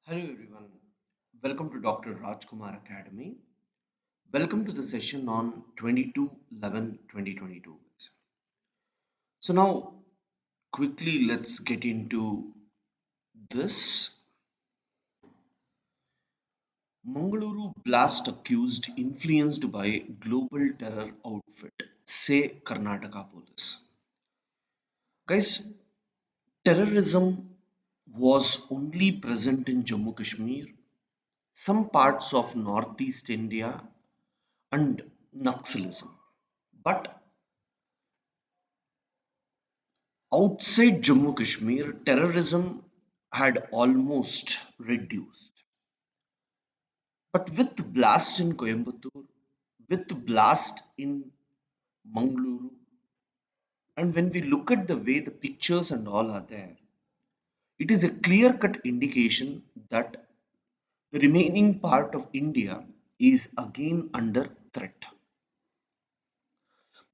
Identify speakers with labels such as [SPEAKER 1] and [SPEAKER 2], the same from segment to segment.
[SPEAKER 1] Hello everyone, welcome to Dr. Rajkumar Academy. Welcome to the session on 22/11/2022. So now quickly let's get into this. Mangaluru blast accused influenced by global terror outfit, say Karnataka police. Guys, terrorism was only present in Jammu Kashmir, some parts of northeast India and Naxalism. But outside Jammu Kashmir, terrorism had almost reduced. But with blast in Coimbatore, with blast in Mangaluru, and when we look at the way the pictures and all are there, it is a clear cut indication that the remaining part of India is again under threat.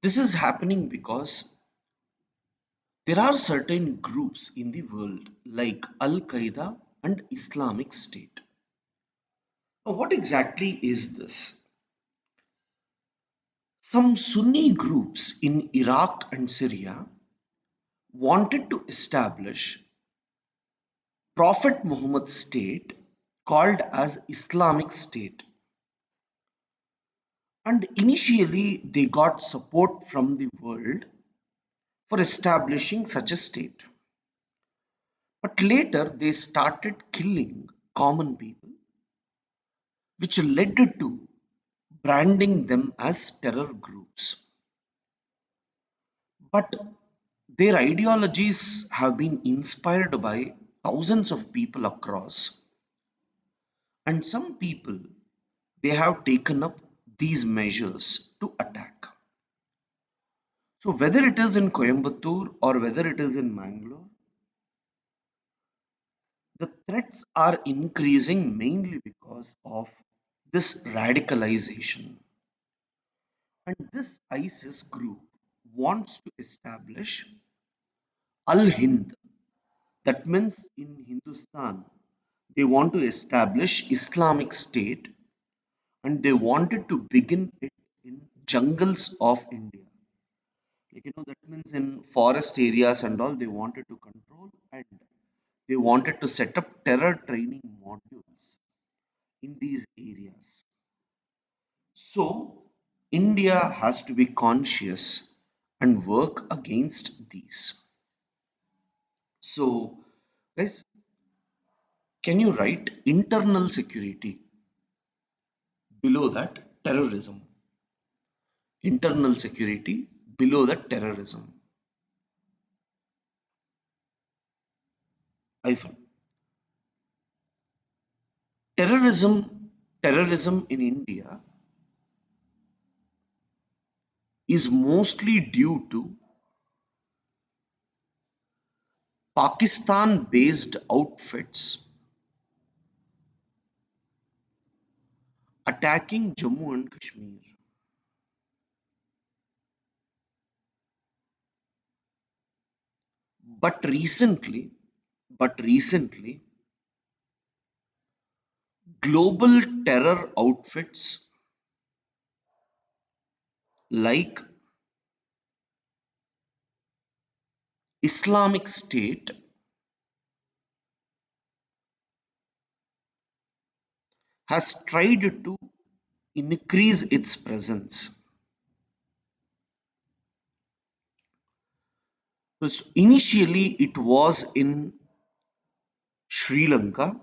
[SPEAKER 1] This is happening because there are certain groups in the world like Al Qaeda and Islamic State. Now, what exactly is this? Some Sunni groups in Iraq and Syria wanted to establish Prophet Muhammad's state called as Islamic State. And initially, they got support from the world for establishing such a state. But later, they started killing common people, which led to branding them as terror groups. But their ideologies have been inspired by thousands of people across, and some people they have taken up these measures to attack. So whether it is in Coimbatore or whether it is in Mangalore, the threats are increasing mainly because of this radicalization. And this ISIS group wants to establish Al Hind. That means in Hindustan, they want to establish Islamic State and they wanted to begin it in jungles of India. That means in forest areas and all, they wanted to control and they wanted to set up terror training modules in these areas. So, India has to be conscious and work against these. So, guys, can you write internal security below that terrorism? Internal security below that terrorism. Hyphen. Terrorism in India is mostly due to Pakistan based outfits attacking Jammu and Kashmir. But recently, but recently, global terror outfits like Islamic State has tried to increase its presence. Because initially it was in Sri Lanka,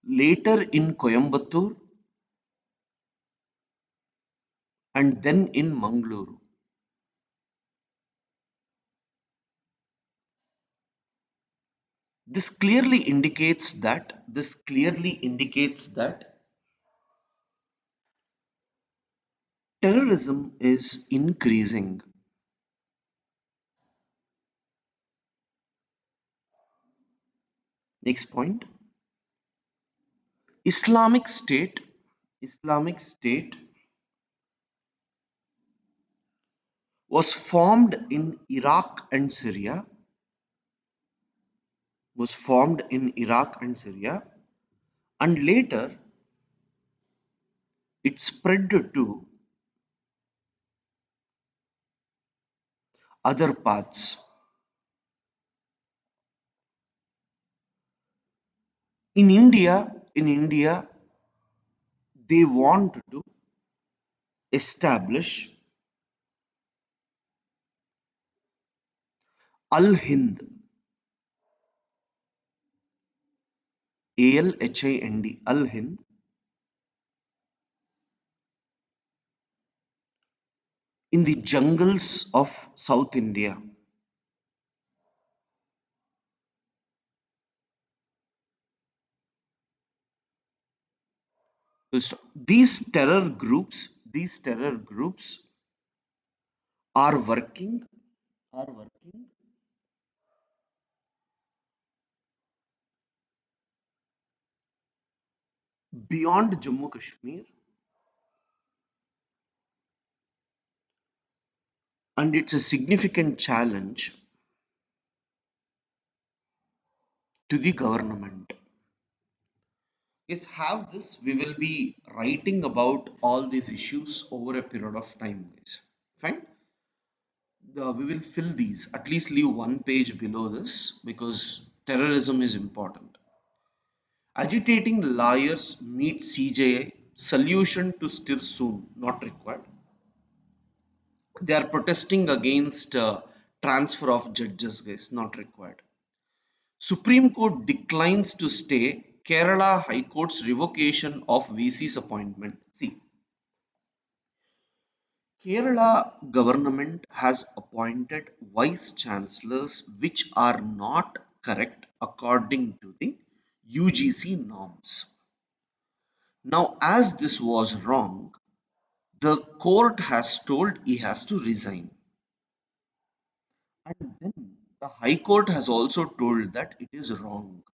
[SPEAKER 1] later in Coimbatore, and then in Mangaluru. This clearly indicates that terrorism is increasing. Next point. Islamic State Islamic State was formed in Iraq and Syria was formed in Iraq and Syria, and later it spread to other parts. In India, they want to establish Al Hind, ALHIND, Al Hind, in the jungles of South India. These terror groups are working beyond Jammu Kashmir, and it's a significant challenge to the government. Yes, have this. We will be writing about all these issues over a period of time, guys. Fine. We will fill these. At least leave one page below this because terrorism is important. Agitating lawyers meet CJI. Solution to still soon. Not required. They are protesting against transfer of judges, guys. Not required. Supreme Court declines to stay Kerala High Court's revocation of VC's appointment. See, Kerala government has appointed vice chancellors which are not correct according to the UGC norms. Now, as this was wrong, the court has told he has to resign. And then the High Court has also told that it is wrong.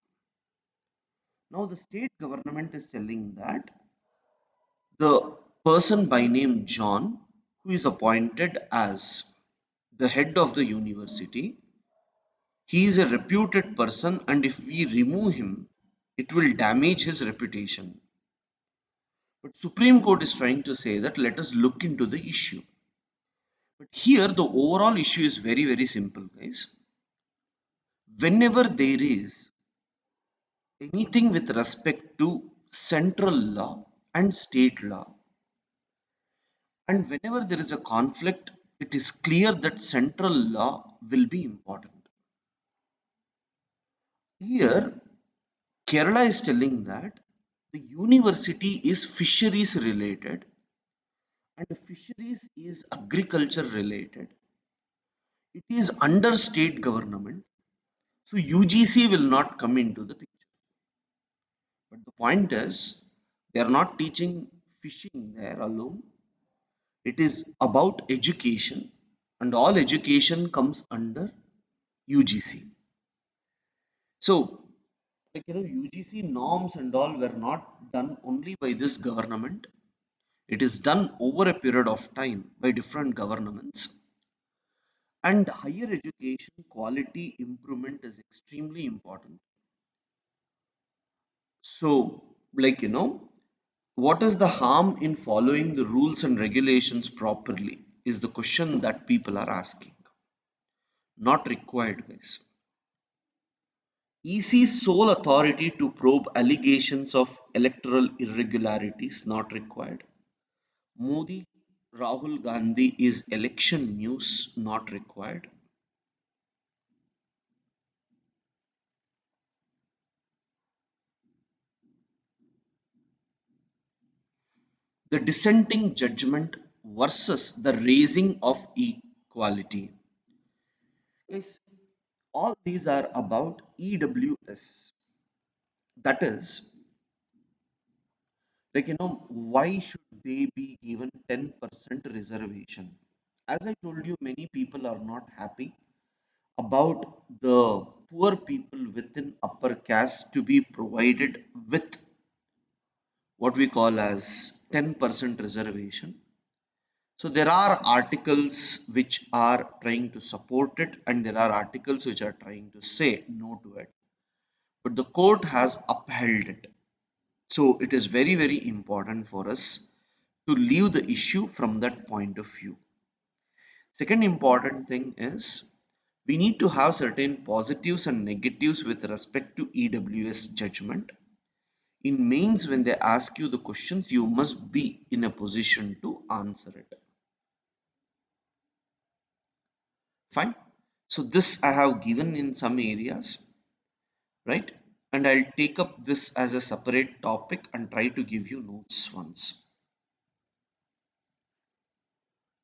[SPEAKER 1] Now, the state government is telling that the person by name John, who is appointed as the head of the university, he is a reputed person, and if we remove him, it will damage his reputation. But Supreme Court is trying to say that let us look into the issue. But here the overall issue is very, very simple, guys. Whenever there is anything with respect to central law and state law, and whenever there is a conflict, it is clear that central law will be important. Here, Kerala is telling that the university is fisheries related and the fisheries is agriculture related. It is under state government, so UGC will not come into the picture. But the point is, they are not teaching fishing there alone. It is about education, and all education comes under UGC. So, UGC norms and all were not done only by this government. It is done over a period of time by different governments. And higher education quality improvement is extremely important. So, what is the harm in following the rules and regulations properly? Is the question that people are asking. Not required, guys. EC's sole authority to probe allegations of electoral irregularities not required. Modi, Rahul Gandhi is election news not required. The dissenting judgment versus the raising of equality. Guys, all these are about EWS. That is, why should they be given 10% reservation? As I told you, many people are not happy about the poor people within upper caste to be provided with what we call as 10% reservation. So there are articles which are trying to support it, and there are articles which are trying to say no to it. but the court has upheld it. So it is very, very important for us to leave the issue from that point of view. Second important thing is we need to have certain positives and negatives with respect to EWS judgment. In mains, when they ask you the questions, you must be in a position to answer it. Fine. So this I have given in some areas, right? And I'll take up this as a separate topic and try to give you notes once.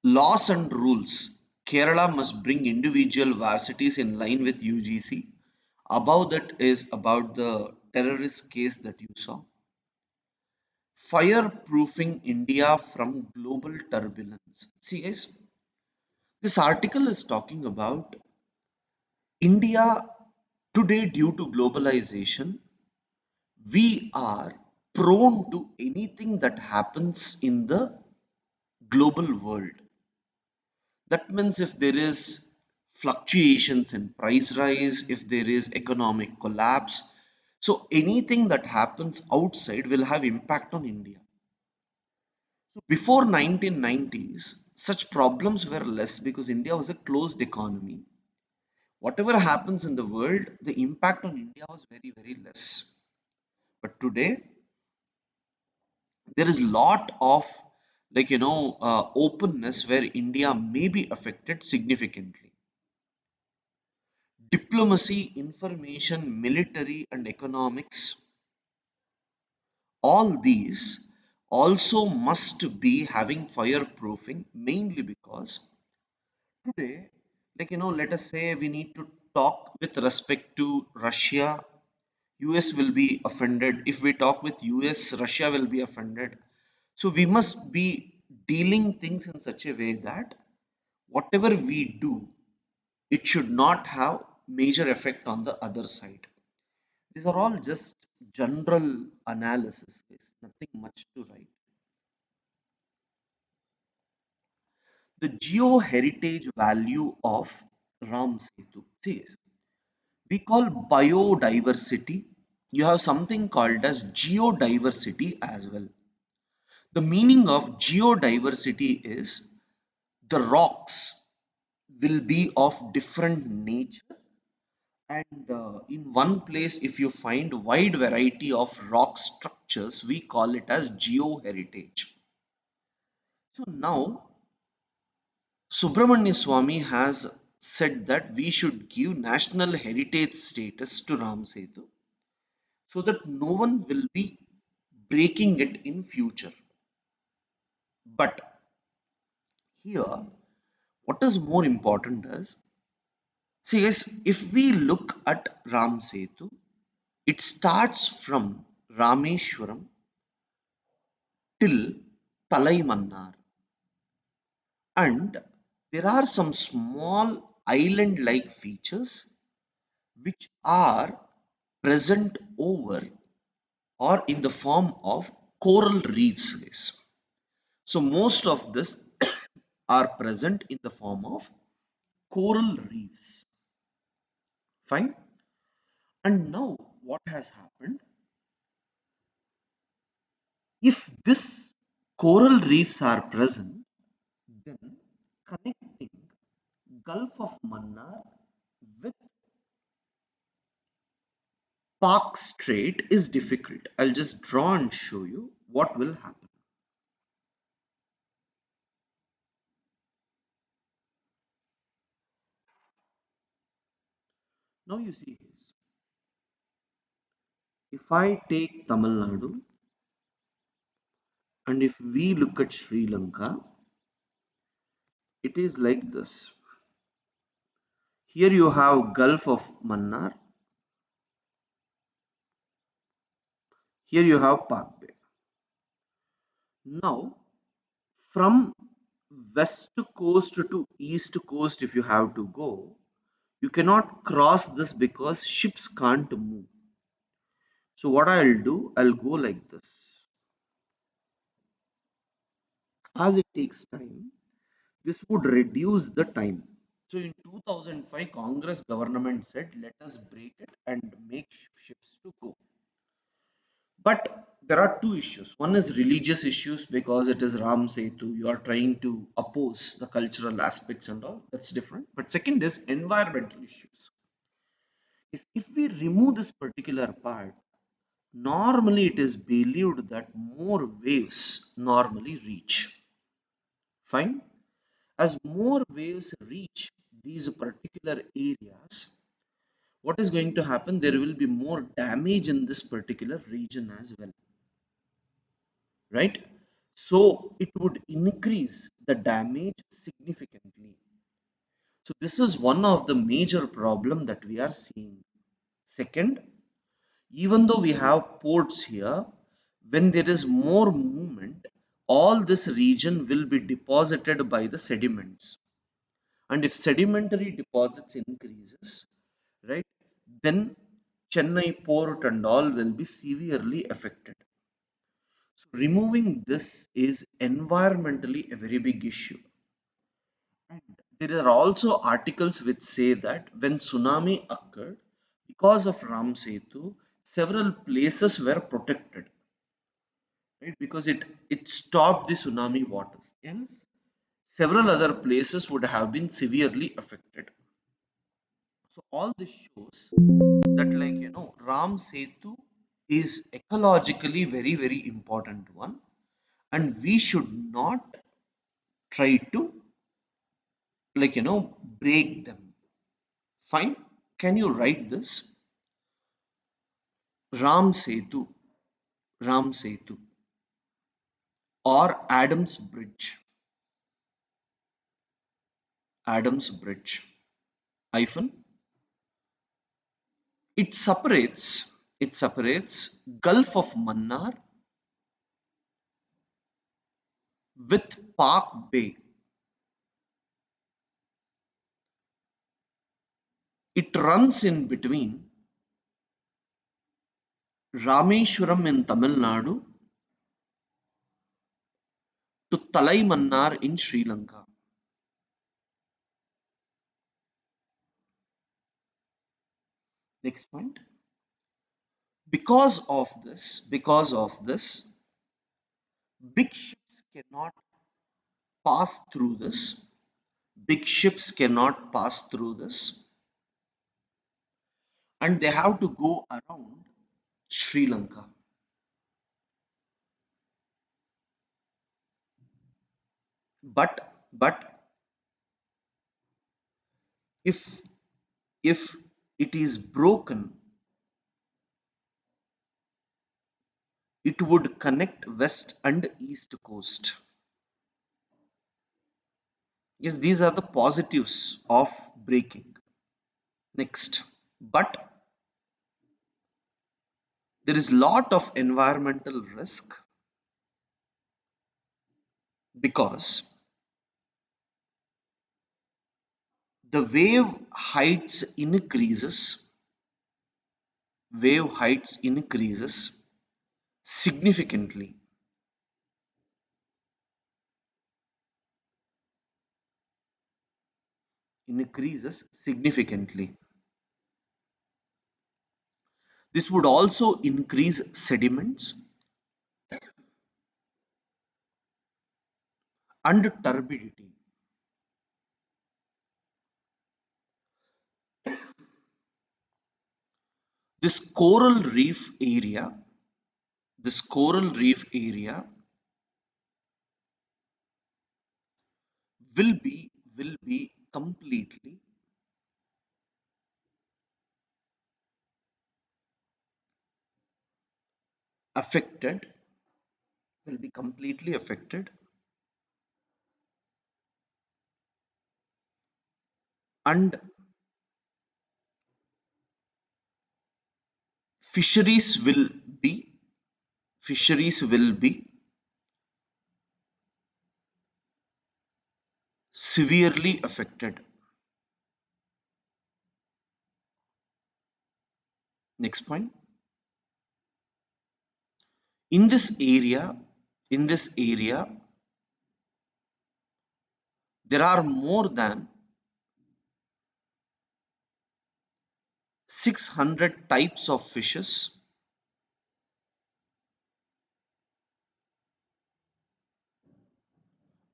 [SPEAKER 1] Laws and rules. Kerala must bring individual varsities in line with UGC. Above that is about the terrorist case that you saw. Fireproofing India from global turbulence. See, guys, this article is talking about India today, due to globalization, we are prone to anything that happens in the global world. That means if there is fluctuations in price rise, if there is economic collapse, so anything that happens outside will have impact on India. So before 1990s, such problems were less because India was a closed economy. Whatever happens in the world, the impact on India was very, very less. But today, there is lot of openness where India may be affected significantly. Diplomacy, information, military, and economics, all these also must be having fireproofing mainly because today, let us say we need to talk with respect to Russia, US will be offended. If we talk with US, Russia will be offended. So we must be dealing things in such a way that whatever we do, it should not have major effect on the other side. These are all just general analysis. There's nothing much to write. The geo heritage value of Ram Setu. See, we call biodiversity. You have something called as geodiversity as well. The meaning of geodiversity is the rocks will be of different nature, and in one place if you find wide variety of rock structures, we call it as geoheritage. So now Subramanya Swamy has said that we should give national heritage status to Ram Setu so that no one will be breaking it in future. But here, what is more important is, see guys, if we look at Ram Setu, it starts from Rameshwaram till Talaimannar, and there are some small island like features which are present over or in the form of coral reefs, guys. So most of this are present in the form of coral reefs. Fine. And now what has happened? If this coral reefs are present, then connecting Gulf of Mannar with Park Strait is difficult. I'll just draw and show you what will happen. Now you see this. If I take Tamil Nadu and if we look at Sri Lanka, it is like this. Here you have Gulf of Mannar. Here you have Park Bay. Now, from west coast to east coast, if you have to go, you cannot cross this because ships can't move. So what I'll do, I'll go like this. As it takes time, this would reduce the time. So in 2005, Congress government said, let us break it and make ships to go. But there are two issues. One is religious issues because it is Ram Setu. You are trying to oppose the cultural aspects and all. That's different. But second is environmental issues. Is if we remove this particular part, normally it is believed that more waves normally reach. Fine. As more waves reach these particular areas, what is going to happen? There will be more damage in this particular region as well, right? So it would increase the damage significantly. So this is one of the major problem that we are seeing. Second, even though we have ports here, when there is more movement, all this region will be deposited by the sediments. And if sedimentary deposits increases, right, then Chennai port and all will be severely affected. So removing this is environmentally a very big issue. And there are also articles which say that when tsunami occurred, because of Ram Setu, several places were protected, right? Because it stopped the tsunami waters. Else, several other places would have been severely affected. So all this shows that, like, Ram Setu is ecologically very very important one, and we should not try to, like, break them. Fine. Can you write this? Ram Setu, Ram Setu, or Adam's Bridge, Adam's Bridge, hyphen. It separates, it separates Gulf of Mannar with Park Bay. It runs in between Rameshwaram in Tamil Nadu to Talai Mannar in Sri Lanka. Next point. Because of this, big ships cannot pass through this. Big ships cannot pass through this, and they have to go around Sri Lanka. But if if it is broken, it would connect west and east coast. Yes, these are the positives of breaking. Next, but there is lot of environmental risk because the wave heights increases significantly, increases significantly. This would also increase sediments and turbidity. This coral reef area, this coral reef area will be will be completely affected, will be completely affected, and fisheries will be fisheries will be severely affected. Next point. In this area, in this area, there are more than 600 types of fishes,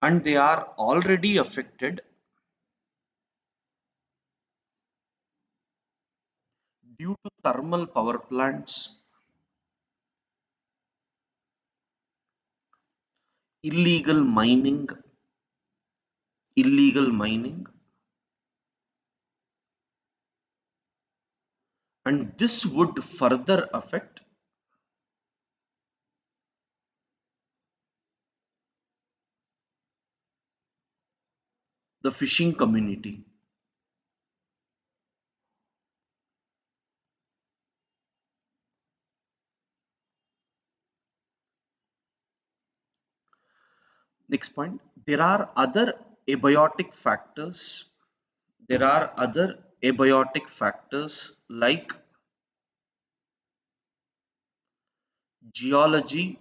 [SPEAKER 1] and they are already affected due to thermal power plants, illegal mining, illegal mining, and this would further affect the fishing community. Next point, there are other abiotic factors. There are other abiotic factors like geology,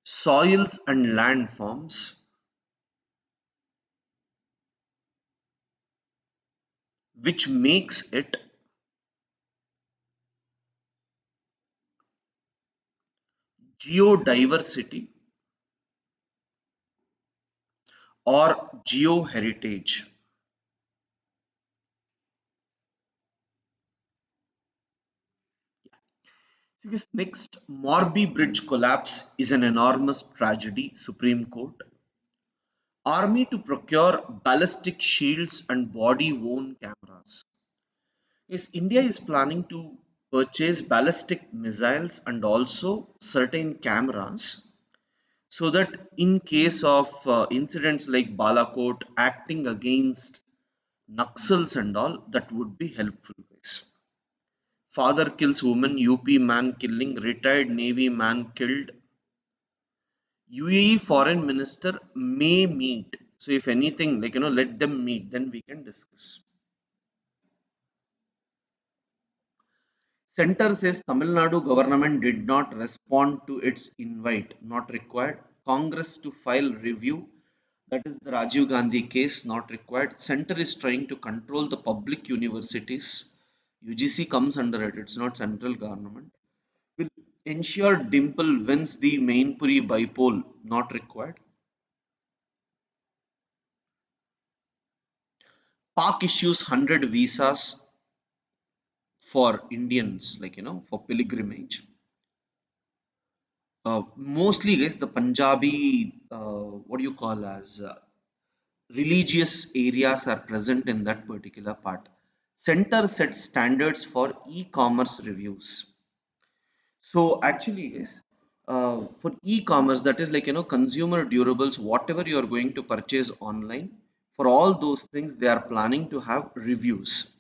[SPEAKER 1] soils and landforms, which makes it geodiversity or geoheritage. So this next, Morbi Bridge collapse is an enormous tragedy. Supreme Court. Army to procure ballistic shields and body-worn cameras. Yes, India is planning to purchase ballistic missiles and also certain cameras so that in case of incidents like Balakot acting against Naxals and all, that would be helpful, guys. Father kills woman, UP man killing, retired Navy man killed. UAE foreign minister may meet. So if anything, like let them meet, then we can discuss. Center says Tamil Nadu government did not respond to its invite, not required. Congress to file review, that is the Rajiv Gandhi case, not required. Center is trying to control the public universities. UGC comes under it, it's not central government. Will ensure Dimple wins the Mainpuri bypoll, not required. Pak issues 100 visas for Indians, like for pilgrimage. Mostly, guys, the Punjabi, what do you call as religious areas are present in that particular part. Center sets standards for e-commerce reviews. So actually, guys, for e-commerce, that is like consumer durables, whatever you are going to purchase online, for all those things, they are planning to have reviews.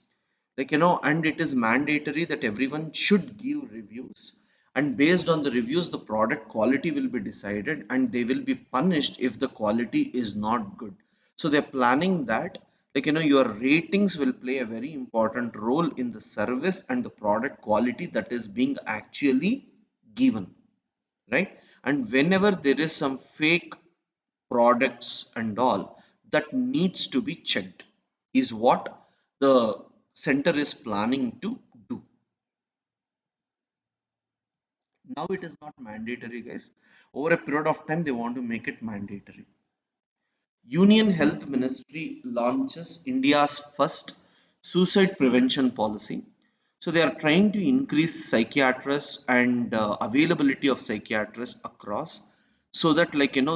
[SPEAKER 1] And it is mandatory that everyone should give reviews, and based on the reviews the product quality will be decided and they will be punished if the quality is not good. So they're planning that your ratings will play a very important role in the service and the product quality that is being actually given, right? And whenever there is some fake products and all, that needs to be checked, is what the center is planning to do. Now it is not mandatory, guys. Over a period of time they want to make it mandatory. Union Health Ministry launches India's first suicide prevention policy. So they are trying to increase psychiatrists and availability of psychiatrists across, so that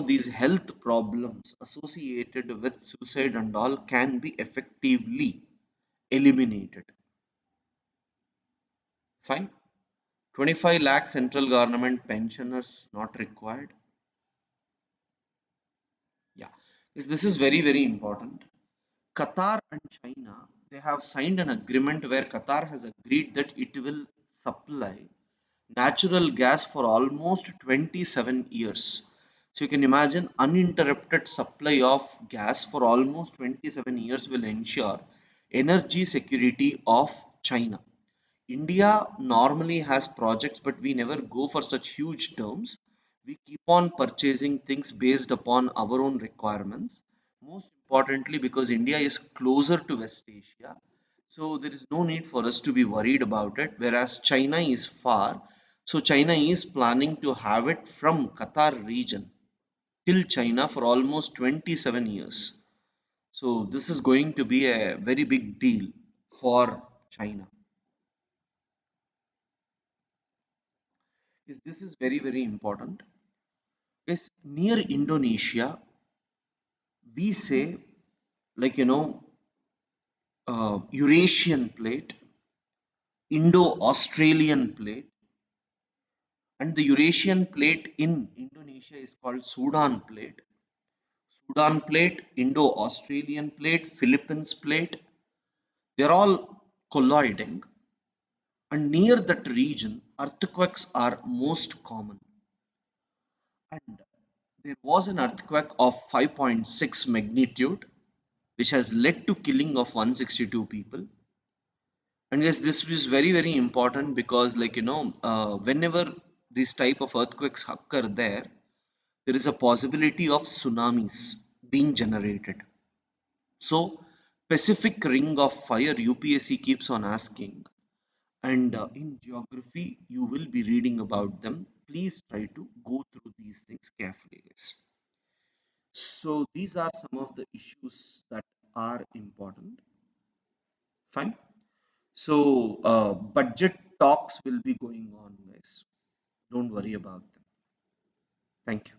[SPEAKER 1] these health problems associated with suicide and all can be effectively eliminated. Fine. 25 lakh central government pensioners not required. Yeah, this is very, very important. Qatar and China, they have signed an agreement where Qatar has agreed that it will supply natural gas for almost 27 years. So you can imagine uninterrupted supply of gas for almost 27 years will ensure energy security of China. India normally has projects, but we never go for such huge terms. We keep on purchasing things based upon our own requirements. Most importantly because India is closer to West Asia. So there is no need for us to be worried about it, whereas China is far. So China is planning to have it from Qatar region till China for almost 27 years. So this is going to be a very big deal for China. This is very, very important. Is near Indonesia, we say, like, Eurasian plate, Indo-Australian plate, and the Eurasian plate in Indonesia is called Sudan plate. Sudan plate, Indo-Australian plate, Philippines plate, they're all colliding, and near that region, earthquakes are most common. And there was an earthquake of 5.6 magnitude, which has led to killing of 162 people. And yes, this is very, very important because, like, whenever these type of earthquakes occur there is a possibility of tsunamis being generated. So Pacific ring of fire, UPSC keeps on asking, and in geography you will be reading about them. Please try to go through these things carefully, guys. So these are some of the issues that are important. Fine. So budget talks will be going on, guys. Don't worry about them. Thank you.